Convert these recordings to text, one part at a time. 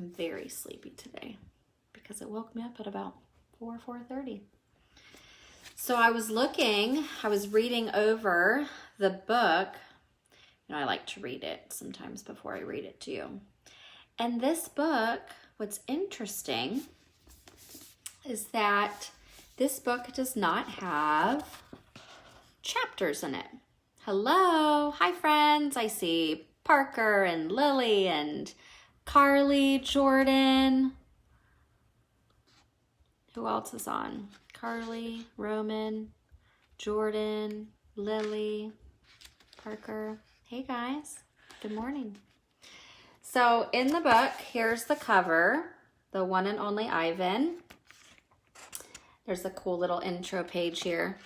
I'm very sleepy today because it woke me up at about 4:30. So I was reading over the book. You know, I like to read it sometimes before I read it to you. And this book, what's interesting is that this book does not have chapters in it. Hello, hi friends. I see Parker and Lily and Carly, Jordan. Who else is on? Carly, Roman, Jordan, Lily, Parker. Hey guys, good morning. So in the book, here's the cover, the one and only Ivan. There's a cool little intro page here.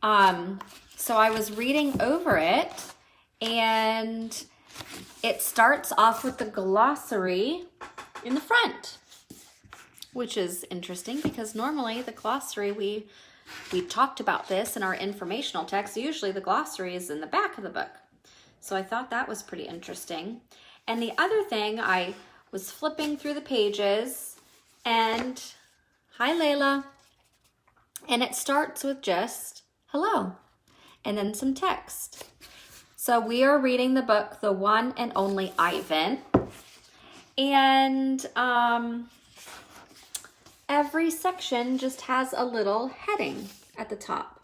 So I was reading over it, and it starts off with the glossary in the front, which is interesting because normally the glossary, we talked about this in our informational text. Usually the glossary is in the back of the book. So I thought that was pretty interesting. And the other thing, I was flipping through the pages, and hi Layla, and it starts with just hello and then some text. So we are reading the book, The One and Only Ivan, and every section just has a little heading at the top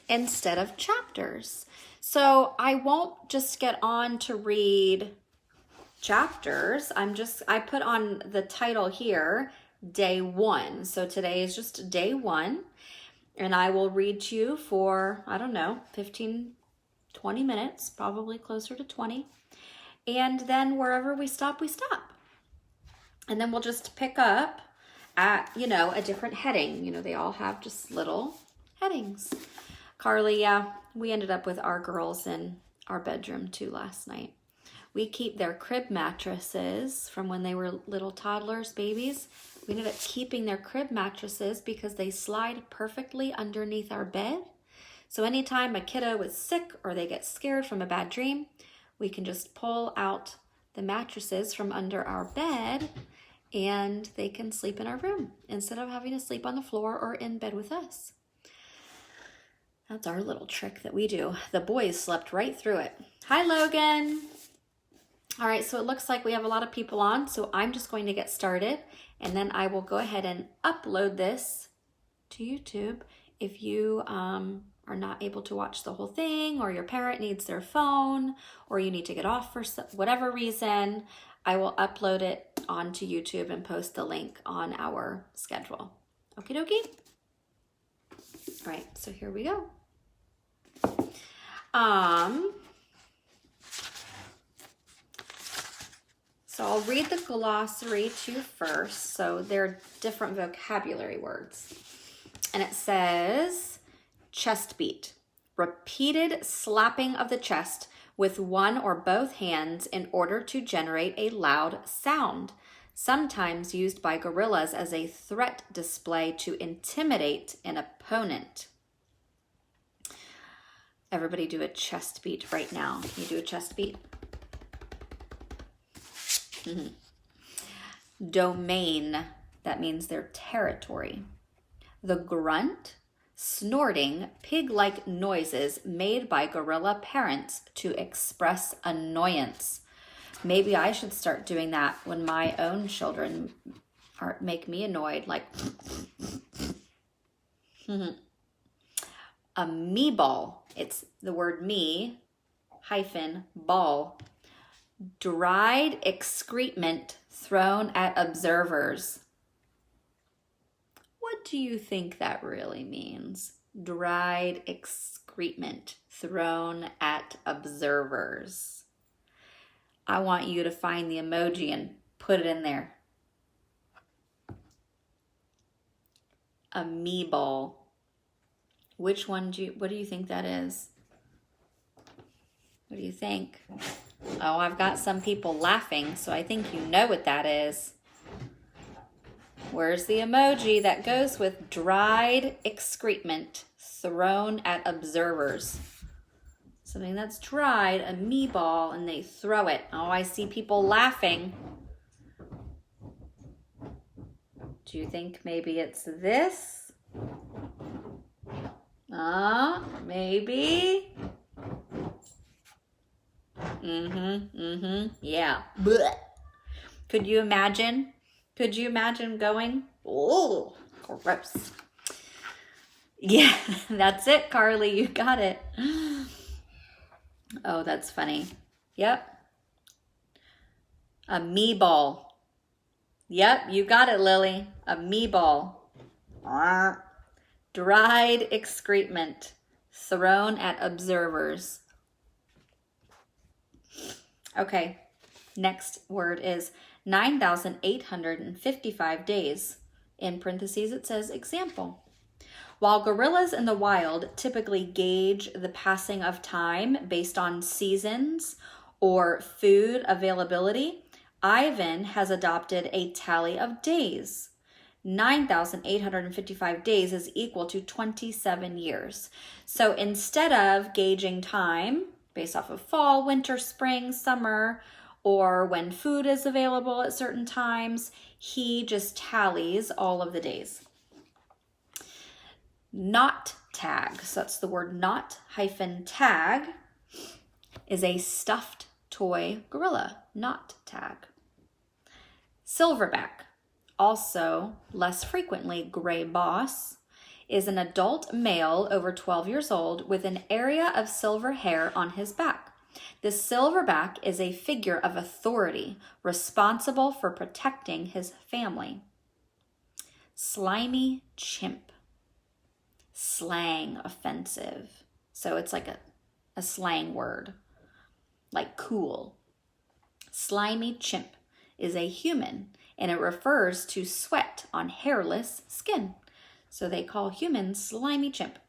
instead of chapters. So I won't just get on to read chapters. I put on the title here, Day 1. So today is just Day 1. And I will read to you for, I don't know, 15, 20 minutes, probably closer to 20. And then wherever we stop, we stop. And then we'll just pick up at, a different heading. They all have just little headings. Carly, yeah, we ended up with our girls in our bedroom too last night. We keep their crib mattresses from when they were little toddlers, babies. We ended up keeping their crib mattresses because they slide perfectly underneath our bed. So anytime a kiddo is sick or they get scared from a bad dream, we can just pull out the mattresses from under our bed and they can sleep in our room instead of having to sleep on the floor or in bed with us. That's our little trick that we do. The boys slept right through it. Hi, Logan. All right, so it looks like we have a lot of people on, so I'm just going to get started, and then I will go ahead and upload this to YouTube. If you are not able to watch the whole thing, or your parent needs their phone, or you need to get off for whatever reason, I will upload it onto YouTube and post the link on our schedule. Okie dokie? All right, so here we go. So I'll read the glossary to you first. So there are different vocabulary words. And it says chest beat, repeated slapping of the chest with one or both hands in order to generate a loud sound, sometimes used by gorillas as a threat display to intimidate an opponent. Everybody do a chest beat right now. Can you do a chest beat? Domain, that means their territory. The grunt, snorting, pig-like noises made by gorilla parents to express annoyance. Maybe I should start doing that when my own children make me annoyed, like a me ball. It's the word me hyphen ball. Dried excrement thrown at observers. What do you think that really means? Dried excrement thrown at observers. I want you to find the emoji and put it in there. A me ball. Which one what do you think that is? What do you think? Oh, I've got some people laughing, so I think you know what that is. Where's the emoji that goes with dried excrement thrown at observers? Something that's dried, a me ball, and they throw it. Oh, I see people laughing. Do you think maybe it's this? Maybe. Yeah. Blech. Could you imagine? Could you imagine going? Oh, gross. Yeah, that's it, Carly. You got it. Oh, that's funny. Yep. A me ball. Yep, you got it, Lily. A me ball. Dried excrement thrown at observers. Okay, next word is 9,855 days. In parentheses, it says example. While gorillas in the wild typically gauge the passing of time based on seasons or food availability, Ivan has adopted a tally of days. 9,855 days is equal to 27 years. So instead of gauging time based off of fall, winter, spring, summer, or when food is available at certain times, he just tallies all of the days. Not tag, so that's the word not hyphen tag, is a stuffed toy gorilla. Not tag. Silverback, also less frequently gray boss, is an adult male over 12 years old with an area of silver hair on his back. The silverback is a figure of authority responsible for protecting his family. Slimy chimp. Slang offensive. So it's like a slang word, like cool. Slimy chimp is a human, and it refers to sweat on hairless skin. So they call humans slimy chimp.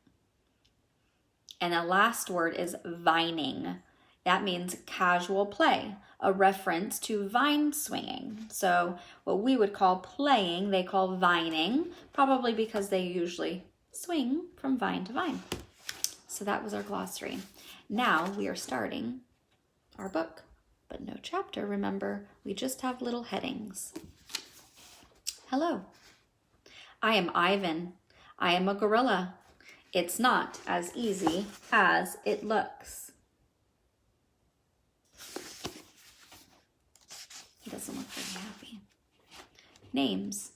And the last word is vining. That means casual play, a reference to vine swinging. So what we would call playing, they call vining, probably because they usually swing from vine to vine. So that was our glossary. Now we are starting our book, but no chapter, remember, we just have little headings. Hello, I am Ivan. I am a gorilla. It's not as easy as it looks. He doesn't look very happy. Names.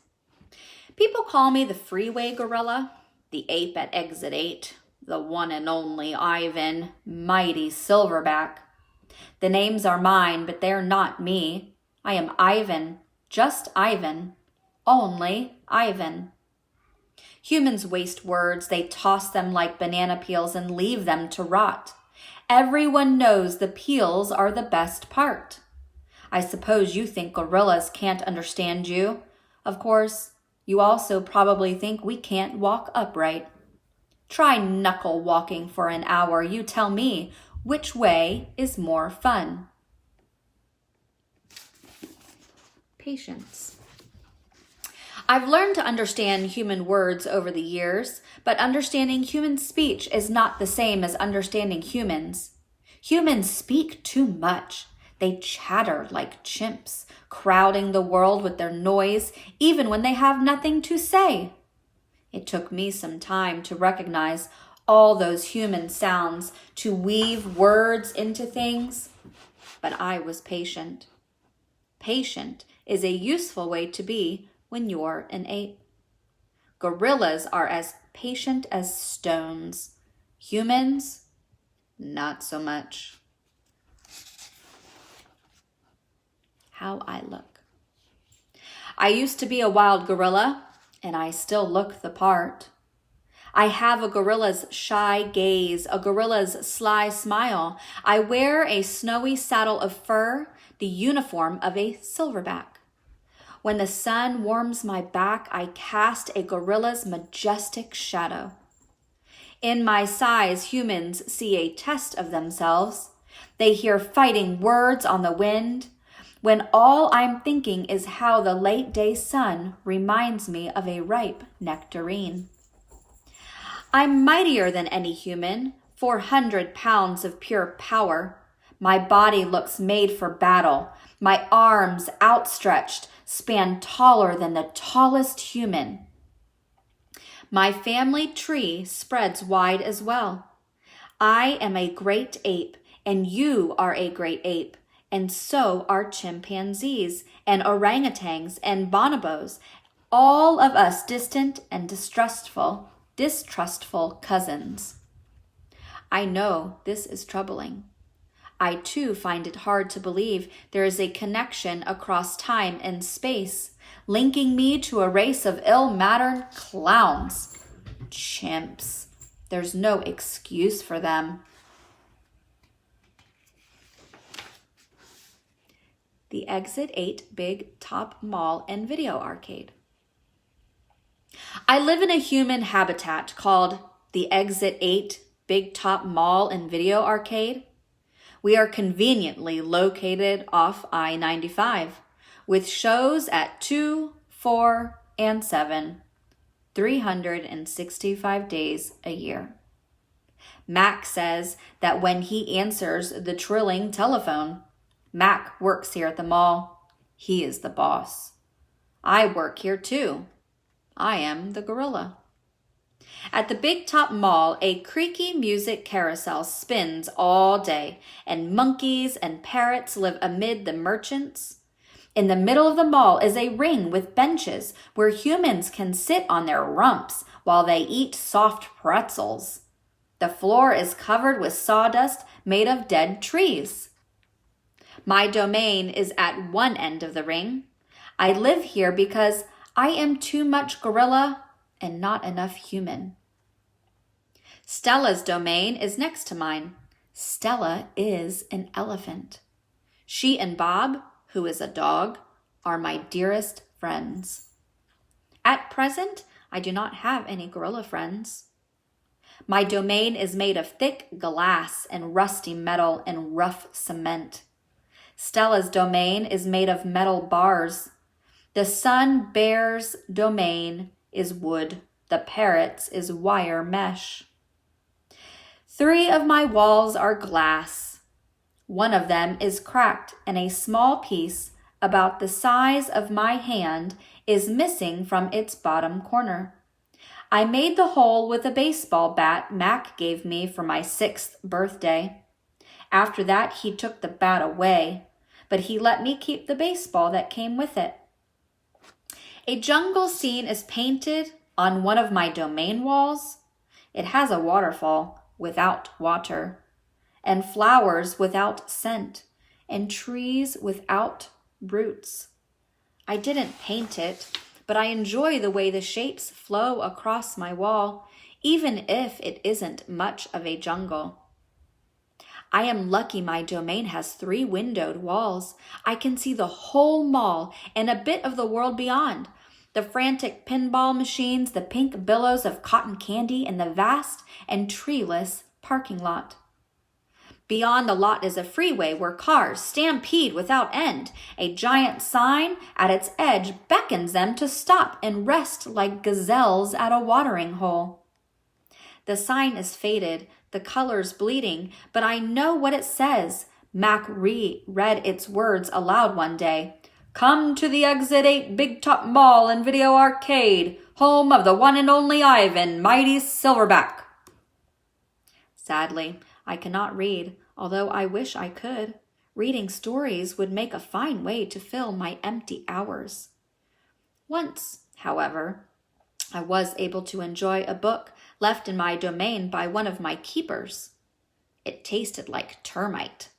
People call me the freeway gorilla, the ape at exit 8, the one and only Ivan, mighty silverback. The names are mine, but they're not me. I am Ivan, just Ivan, only Ivan. Humans waste words. They toss them like banana peels and leave them to rot. Everyone knows the peels are the best part. I suppose you think gorillas can't understand you. Of course, you also probably think we can't walk upright. Try knuckle walking for an hour. You tell me which way is more fun. Patience. I've learned to understand human words over the years, but understanding human speech is not the same as understanding humans. Humans speak too much. They chatter like chimps, crowding the world with their noise, even when they have nothing to say. It took me some time to recognize all those human sounds, to weave words into things, but I was patient. Patient is a useful way to be when you're an ape. Gorillas are as patient as stones. Humans, not so much. How I look. I used to be a wild gorilla, and I still look the part. I have a gorilla's shy gaze, a gorilla's sly smile. I wear a snowy saddle of fur, the uniform of a silverback. When the sun warms my back, I cast a gorilla's majestic shadow. In my size, humans see a test of themselves. They hear fighting words on the wind, when all I'm thinking is how the late day sun reminds me of a ripe nectarine. I'm mightier than any human, 400 pounds of pure power. My body looks made for battle. My arms, outstretched, span taller than the tallest human. My family tree spreads wide as well. I am a great ape, and you are a great ape, and so are chimpanzees, and orangutans, and bonobos, all of us distant and distrustful cousins. I know this is troubling. I too find it hard to believe there is a connection across time and space, linking me to a race of ill-mannered clowns. Chimps. There's no excuse for them. The Exit 8 Big Top Mall and Video Arcade. I live in a human habitat called the Exit 8 Big Top Mall and Video Arcade. We are conveniently located off I-95 with shows at 2, 4, and 7, 365 days a year. Mac says that when he answers the trilling telephone, Mac works here at the mall. He is the boss. I work here too. I am the gorilla. At the Big Top Mall, a creaky music carousel spins all day, and monkeys and parrots live amid the merchants. In the middle of the mall is a ring with benches where humans can sit on their rumps while they eat soft pretzels. The floor is covered with sawdust made of dead trees. My domain is at one end of the ring. I live here because I am too much gorilla and not enough human. Stella's domain is next to mine. Stella is an elephant. She and Bob, who is a dog, are my dearest friends. At present, I do not have any gorilla friends. My domain is made of thick glass and rusty metal and rough cement. Stella's domain is made of metal bars. The sun bear's domain is wood. The parrot's is wire mesh. 3 of my walls are glass. One of them is cracked, and a small piece, about the size of my hand, is missing from its bottom corner. I made the hole with a baseball bat Mac gave me for my 6th birthday. After that, he took the bat away, but he let me keep the baseball that came with it. A jungle scene is painted on one of my domain walls. It has a waterfall without water, and flowers without scent, and trees without roots. I didn't paint it, but I enjoy the way the shapes flow across my wall, even if it isn't much of a jungle. I am lucky my domain has 3 windowed walls. I can see the whole mall and a bit of the world beyond. The frantic pinball machines, the pink billows of cotton candy, and the vast and treeless parking lot. Beyond the lot is a freeway where cars stampede without end. A giant sign at its edge beckons them to stop and rest like gazelles at a watering hole. The sign is faded, the colors bleeding, but I know what it says. Mac read its words aloud one day. Come to the Exit 8 Big Top Mall and Video Arcade, home of the one and only Ivan, mighty Silverback. Sadly, I cannot read, although I wish I could. Reading stories would make a fine way to fill my empty hours. Once, however, I was able to enjoy a book left in my domain by one of my keepers. It tasted like termite.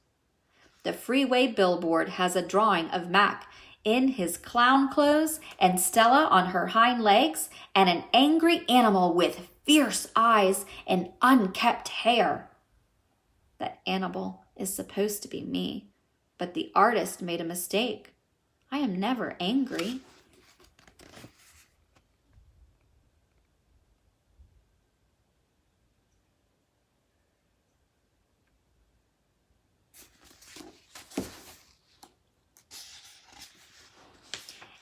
The freeway billboard has a drawing of Mac in his clown clothes and Stella on her hind legs and an angry animal with fierce eyes and unkempt hair. That animal is supposed to be me, but the artist made a mistake. I am never angry.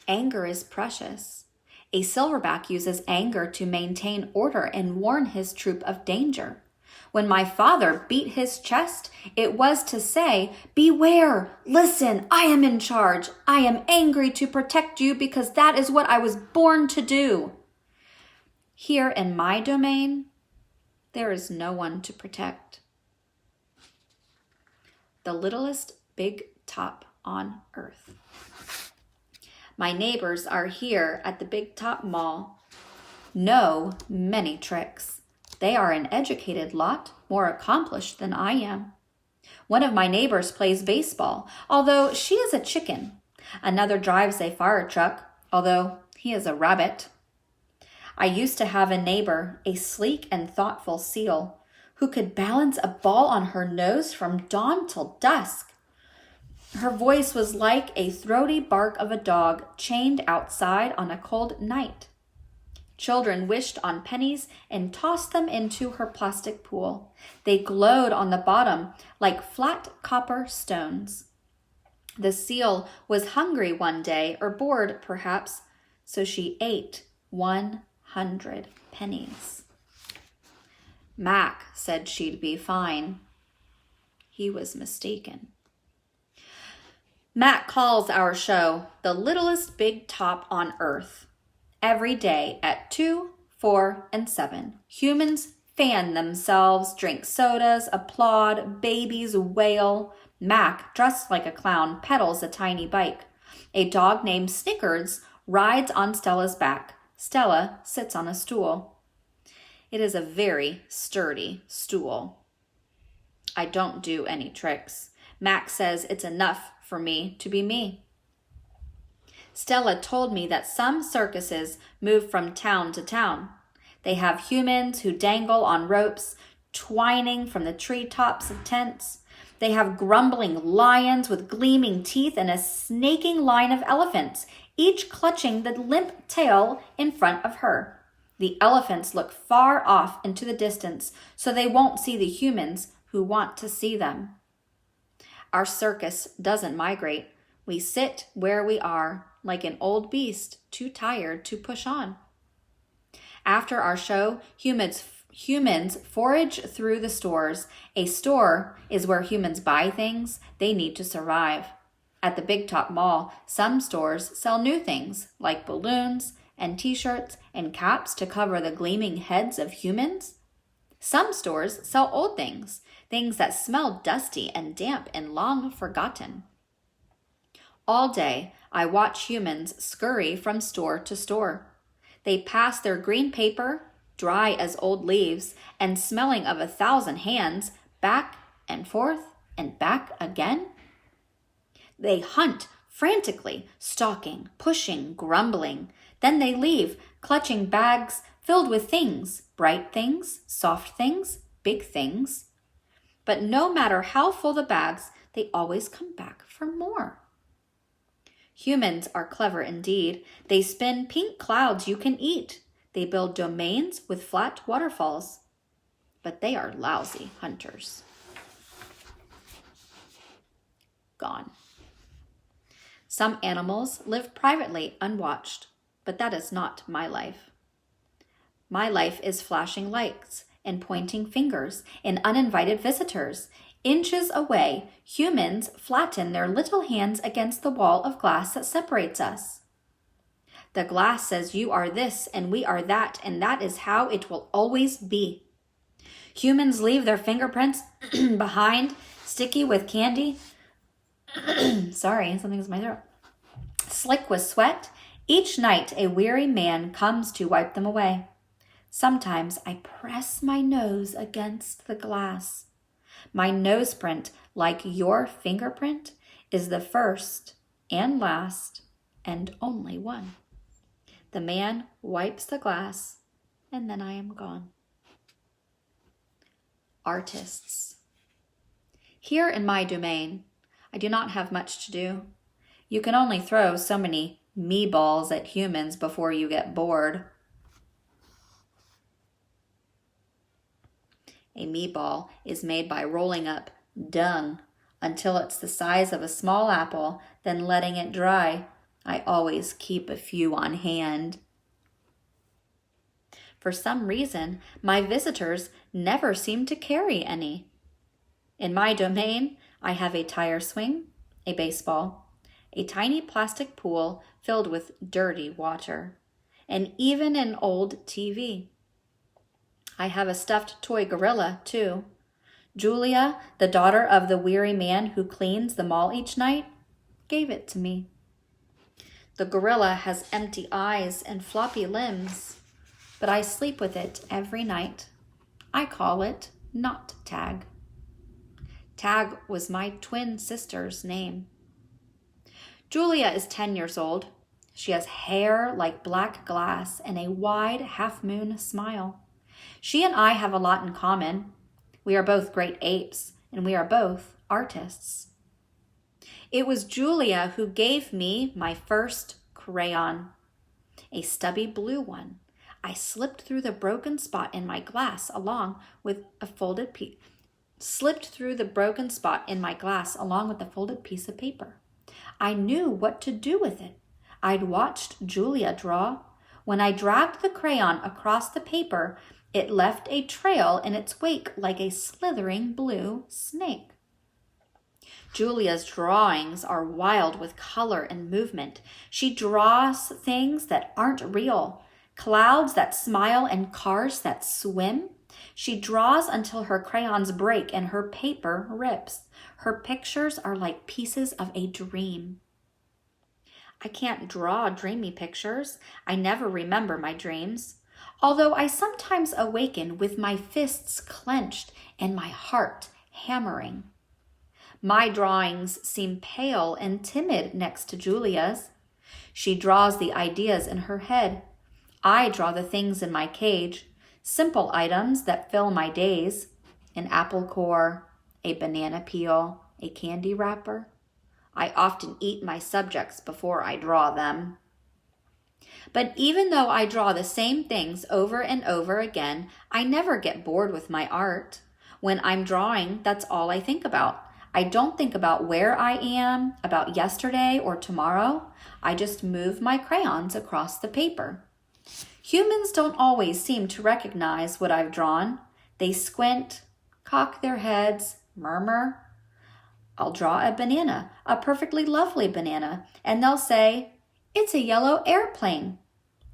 Anger is precious. A silverback uses anger to maintain order and warn his troop of danger. When my father beat his chest, it was to say, beware, listen, I am in charge. I am angry to protect you because that is what I was born to do. Here in my domain, there is no one to protect. The littlest big top on earth. My neighbors are here at the Big Top Mall. Know many tricks. They are an educated lot, more accomplished than I am. One of my neighbors plays baseball, although she is a chicken. Another drives a fire truck, although he is a rabbit. I used to have a neighbor, a sleek and thoughtful seal, who could balance a ball on her nose from dawn till dusk. Her voice was like a throaty bark of a dog chained outside on a cold night. Children wished on pennies and tossed them into her plastic pool. They glowed on the bottom like flat copper stones. The seal was hungry one day, or bored perhaps, so she ate 100 pennies. Mac said she'd be fine. He was mistaken. Mac calls our show the littlest big top on earth. Every day at 2, 4, and 7, humans fan themselves, drink sodas, applaud, babies wail. Mac, dressed like a clown, pedals a tiny bike. A dog named Snickers rides on Stella's back. Stella sits on a stool. It is a very sturdy stool. I don't do any tricks. Mac says it's enough for me to be me. Stella told me that some circuses move from town to town. They have humans who dangle on ropes, twining from the treetops of tents. They have grumbling lions with gleaming teeth and a snaking line of elephants, each clutching the limp tail in front of her. The elephants look far off into the distance, so they won't see the humans who want to see them. Our circus doesn't migrate. We sit where we are, like an old beast too tired to push on. After our show, humans forage through the stores. A store is where humans buy things they need to survive. At the Big Top Mall, some stores sell new things, like balloons and t-shirts and caps to cover the gleaming heads of humans. Some stores sell old things, things that smell dusty and damp and long forgotten. All day, I watch humans scurry from store to store. They pass their green paper, dry as old leaves, and smelling of 1,000 hands, back and forth and back again. They hunt frantically, stalking, pushing, grumbling. Then they leave, clutching bags filled with things, bright things, soft things, big things. But no matter how full the bags, they always come back for more. Humans are clever indeed. They spin pink clouds you can eat. They build domains with flat waterfalls. But they are lousy hunters. Gone. Some animals live privately unwatched, but that is not my life. My life is flashing lights and pointing fingers and uninvited visitors. Inches away, humans flatten their little hands against the wall of glass that separates us. The glass says you are this and we are that, and that is how it will always be. Humans leave their fingerprints behind, sticky with candy. Sorry, something's in my throat. Slick with sweat. Each night a weary man comes to wipe them away. Sometimes I press my nose against the glass. My nose print, like your fingerprint, is the first and last and only one. The man wipes the glass, and then I am gone. Artists. Here in my domain, I do not have much to do. You can only throw so many me-balls at humans before you get bored. A me-ball is made by rolling up dung until it's the size of a small apple, then letting it dry. I always keep a few on hand. For some reason, my visitors never seem to carry any. In my domain, I have a tire swing, a baseball, a tiny plastic pool filled with dirty water, and even an old TV. I have a stuffed toy gorilla, too. Julia, the daughter of the weary man who cleans the mall each night, gave it to me. The gorilla has empty eyes and floppy limbs, but I sleep with it every night. I call it Not Tag. Tag was my twin sister's name. Julia is 10 years old. She has hair like black glass and a wide half-moon smile. She and I have a lot in common. We are both great apes, and we are both artists. It was Julia who gave me my first crayon, a stubby blue one. I slipped through the broken spot in my glass along with a folded piece. Piece of paper. I knew what to do with it. I'd watched Julia draw. When I dragged the crayon across the paper, it left a trail in its wake like a slithering blue snake. Julia's drawings are wild with color and movement. She draws things that aren't real, clouds that smile and cars that swim. She draws until her crayons break and her paper rips. Her pictures are like pieces of a dream. I can't draw dreamy pictures. I never remember my dreams, although I sometimes awaken with my fists clenched and my heart hammering. My drawings seem pale and timid next to Julia's. She draws the ideas in her head. I draw the things in my cage, simple items that fill my days, an apple core, a banana peel, a candy wrapper. I often eat my subjects before I draw them. But even though I draw the same things over and over again, I never get bored with my art. When I'm drawing, that's all I think about. I don't think about where I am, about yesterday or tomorrow. I just move my crayons across the paper. Humans don't always seem to recognize what I've drawn. They squint, cock their heads, murmur. I'll draw a banana, a perfectly lovely banana, and they'll say, "It's a yellow airplane,"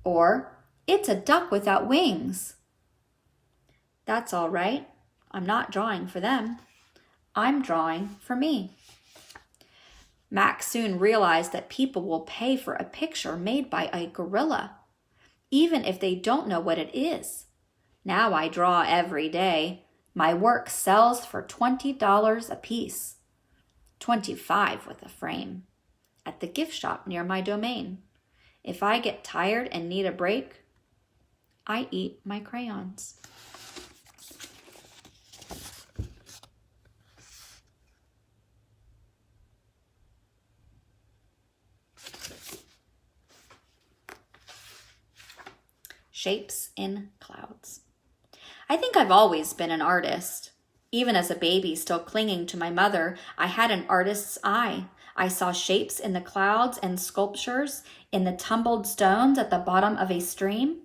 or "It's a duck without wings." That's all right. I'm not drawing for them. I'm drawing for me. Max soon realized that people will pay for a picture made by a gorilla, even if they don't know what it is. Now I draw every day. My work sells for $20 a piece, $25 with a frame, at the gift shop near my domain. If I get tired and need a break, I eat my crayons. Shapes in clouds. I think I've always been an artist. Even as a baby, still clinging to my mother, I had an artist's eye. I saw shapes in the clouds and sculptures in the tumbled stones at the bottom of a stream.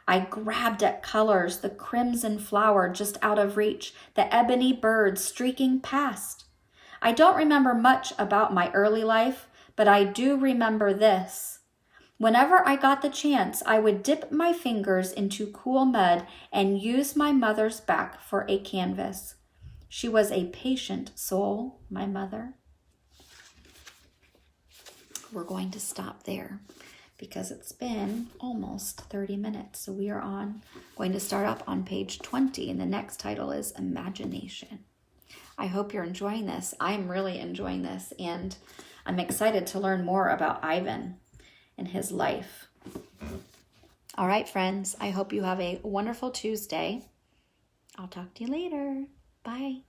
I grabbed at colors, the crimson flower just out of reach, the ebony bird streaking past. I don't remember much about my early life, but I do remember this. Whenever I got the chance, I would dip my fingers into cool mud and use my mother's back for a canvas. She was a patient soul, my mother. We're going to stop there because it's been almost 30 minutes. So we are going to start up on page 20, and the next title is Imagination. I hope you're enjoying this. I'm really enjoying this, and I'm excited to learn more about Ivan and his life. All right, friends, I hope you have a wonderful Tuesday. I'll talk to you later. Bye.